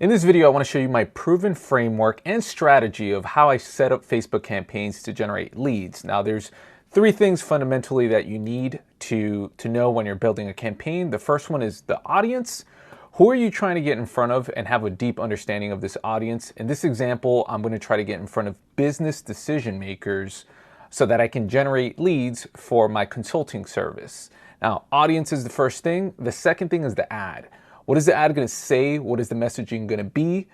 In this video, I want to show you my proven framework and strategy of how I set up Facebook campaigns to generate leads. Now, there's three things fundamentally that you need to know when you're building a campaign. The first one is the audience. Who are you trying to get in front of and have a deep understanding of this audience? In this example, I'm going to try to get in front of business decision makers so that I can generate leads for my consulting service. Now, audience is the first thing. The second thing is the ad. What is the ad going to say? What is the messaging going to be?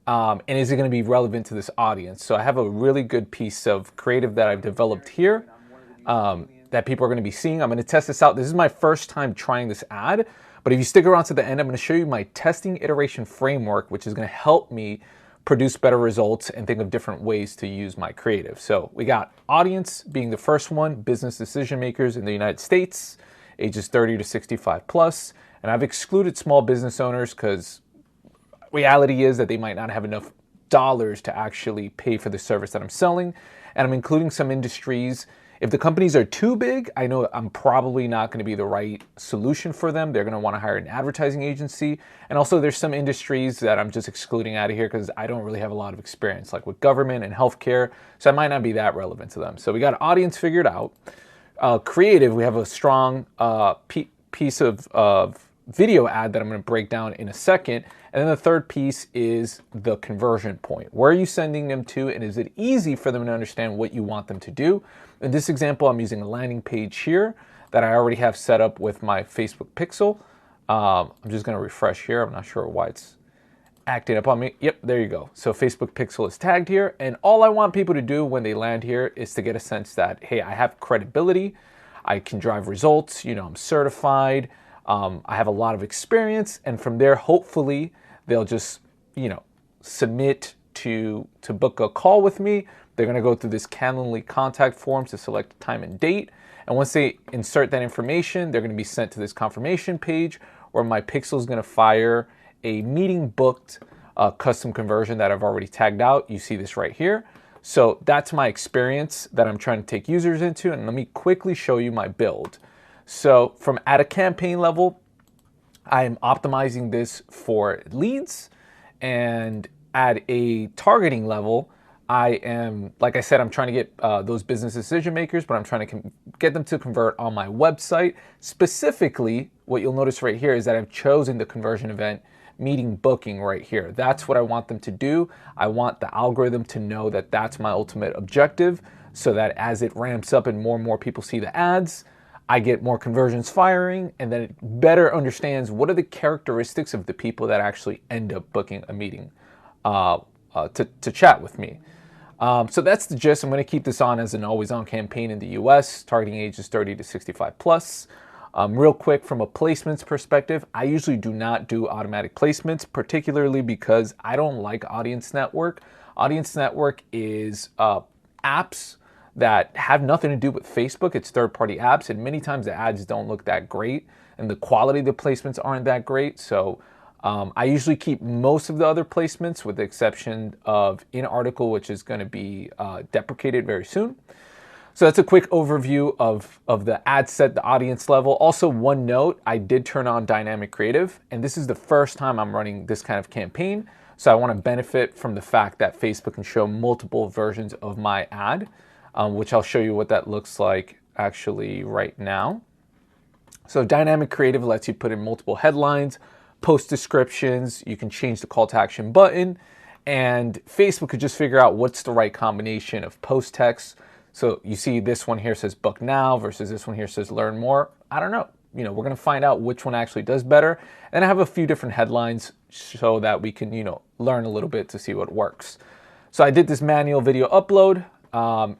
And is it going to be relevant to this audience? So I have a really good piece of creative that I've developed here that people are going to be seeing. I'm going to test this out. This is my first time trying this ad. But if you stick around to the end, I'm going to show you my testing iteration framework, which is going to help me produce better results and think of different ways to use my creative. So we got audience being the first one, business decision makers in the United States, ages 30 to 65 plus. And I've excluded small business owners because reality is that they might not have enough dollars to actually pay for the service that I'm selling. And I'm including some industries. If the companies are too big, I know I'm probably not going to be the right solution for them. They're going to want to hire an advertising agency. And also there's some industries that I'm just excluding out of here because I don't really have a lot of experience, like with government and healthcare. So I might not be that relevant to them. So we got audience figured out. Creative, we have a strong piece of video ad that I'm going to break down in a second. And then the third piece is the conversion point. Where are you sending them to, and is it easy for them to understand what you want them to do? In this example, I'm using a landing page here that I already have set up with my Facebook pixel. I'm just going to refresh here. I'm not sure why it's acting up on me. Yep, there you go. So Facebook pixel is tagged here. And all I want people to do when they land here is to get a sense that, hey, I have credibility. I can drive results. I'm certified. I have a lot of experience, and from there, hopefully, they'll just, submit to book a call with me. They're going to go through this Calendly contact form to select time and date. And once they insert that information, they're going to be sent to this confirmation page where my pixel is going to fire a meeting booked custom conversion that I've already tagged out. You see this right here. So that's my experience that I'm trying to take users into. And let me quickly show you my build. So from at a campaign level, I am optimizing this for leads, and at a targeting level, I am, like I said, I'm trying to get those business decision makers, but I'm trying to get them to convert on my website. Specifically, what you'll notice right here is that I've chosen the conversion event meeting booking right here. That's what I want them to do. I want the algorithm to know that that's my ultimate objective, so that as it ramps up and more people see the ads, I get more conversions firing, and then it better understands what are the characteristics of the people that actually end up booking a meeting to chat with me. So that's the gist. I'm going to keep this on as an always-on campaign in the US, targeting ages 30 to 65 plus. Real quick, from a placements perspective, I usually do not do automatic placements, particularly because I don't like Audience Network. Audience Network is apps that have nothing to do with Facebook. It's third-party apps, and many times the ads don't look that great, and the quality of the placements aren't that great. So I usually keep most of the other placements, with the exception of in-article, which is going to be deprecated very soon. So that's a quick overview of the ad set, the audience level. Also, one note, I did turn on dynamic creative, and this is the first time I'm running this kind of campaign. So I want to benefit from the fact that Facebook can show multiple versions of my ad. Which I'll show you what that looks like actually right now. So dynamic creative lets you put in multiple headlines, post descriptions, you can change the call to action button, and Facebook could just figure out what's the right combination of post text. So you see this one here says book now versus this one here says learn more. I don't know. We're going to find out which one actually does better. And I have a few different headlines so that we can, learn a little bit to see what works. So I did this manual video upload.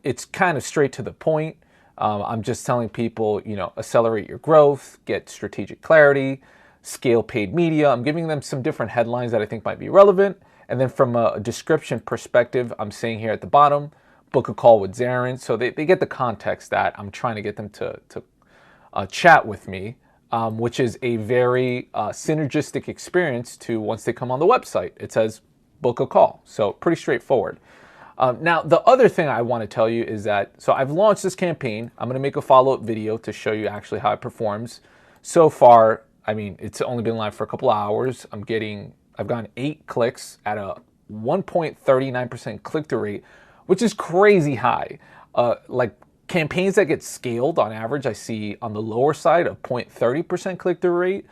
It's kind of straight to the point. I'm just telling people, accelerate your growth, get strategic clarity, scale paid media. I'm giving them some different headlines that I think might be relevant. And then from a description perspective, I'm saying here at the bottom, book a call with Zaryn. So they get the context that I'm trying to get them to chat with me, which is a very synergistic experience to once they come on the website. It says book a call. So pretty straightforward. Now, the other thing I want to tell you is that, so I've launched this campaign. I'm going to make a follow-up video to show you actually how it performs. So far, I mean, it's only been live for a couple of hours. I'm getting I've gotten 8 clicks at a 1.39% click-through rate, which is crazy high. Like campaigns that get scaled on average, I see on the lower side a 0.30% click-through rate.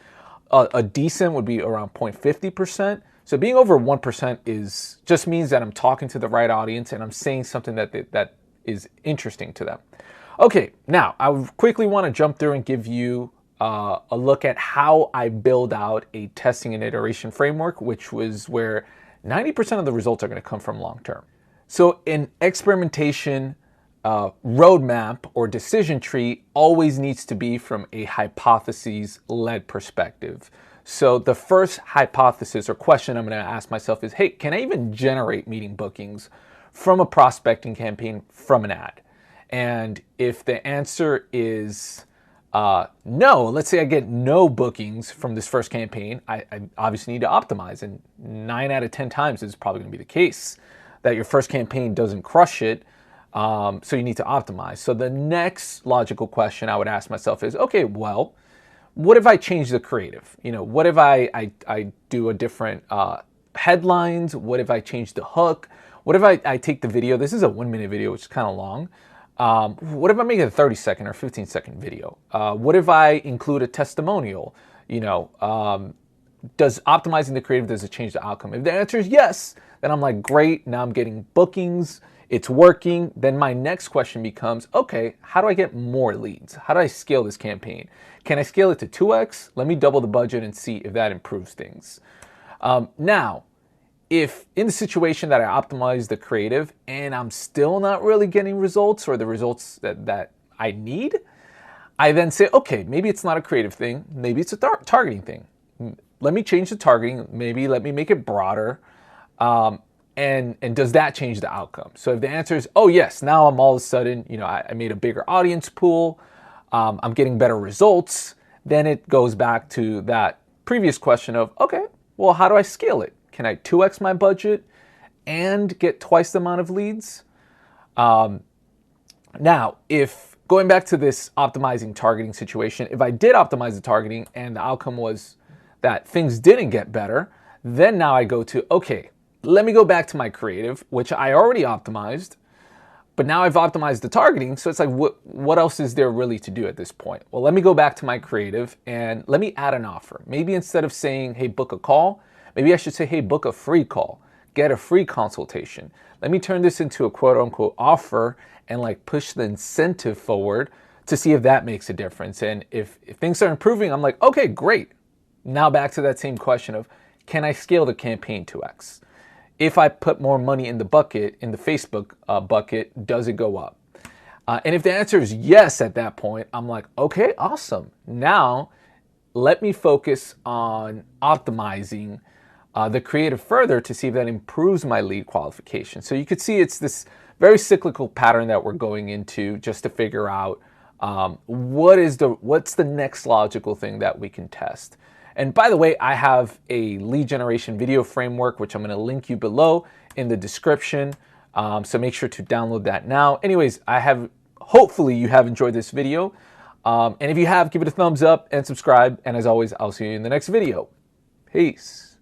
A decent would be around 0.50%. So being over 1% just means that I'm talking to the right audience and I'm saying something that is interesting to them. Okay, now I quickly want to jump through and give you a look at how I build out a testing and iteration framework, which was where 90% of the results are going to come from long term. So an experimentation roadmap or decision tree always needs to be from a hypotheses-led perspective. So the first hypothesis or question I'm going to ask myself is, hey, can I even generate meeting bookings from a prospecting campaign from an ad? And if the answer is no, let's say I get no bookings from this first campaign, I obviously need to optimize. And 9 out of 10 times is probably going to be the case that your first campaign doesn't crush it. So you need to optimize. So the next logical question I would ask myself is, okay, well, what if I change the creative? What if I do a different headlines? What if I change the hook? What if I take the video? This is a 1-minute video, which is kind of long. What if I make it a 30-second or 15-second video? What if I include a testimonial? Does optimizing the creative, does it change the outcome? If the answer is yes, then I'm like, great, now I'm getting bookings, it's working. Then my next question becomes, okay, how do I get more leads? How do I scale this campaign? Can I scale it to 2x? Let me double the budget and see if that improves things. Now, if in the situation that I optimize the creative and I'm still not really getting results or the results that I need, I then say, okay, maybe it's not a creative thing. Maybe it's a targeting thing. Let me change the targeting. Maybe let me make it broader. And does that change the outcome? So if the answer is, oh yes, now I'm all of a sudden, I made a bigger audience pool, I'm getting better results, then it goes back to that previous question of, okay, well, how do I scale it? Can I 2x my budget and get twice the amount of leads? Now, if going back to this optimizing targeting situation, if I did optimize the targeting and the outcome was that things didn't get better, then now I go to, okay, let me go back to my creative, which I already optimized, but now I've optimized the targeting. So it's like, what else is there really to do at this point? Well, let me go back to my creative and let me add an offer. Maybe instead of saying, hey, book a call, maybe I should say, hey, book a free call, get a free consultation. Let me turn this into a quote unquote offer and like push the incentive forward to see if that makes a difference. And if things are improving, I'm like, okay, great. Now back to that same question of, can I scale the campaign 2x? If I put more money in the bucket, in the Facebook bucket, does it go up? And if the answer is yes at that point, I'm like, okay, awesome. Now let me focus on optimizing the creative further to see if that improves my lead qualification. So you could see it's this very cyclical pattern that we're going into just to figure out what's the next logical thing that we can test. And by the way, I have a lead generation video framework, which I'm going to link you below in the description. So make sure to download that now. Anyways, hopefully you have enjoyed this video. And if you have, give it a thumbs up and subscribe. And as always, I'll see you in the next video. Peace.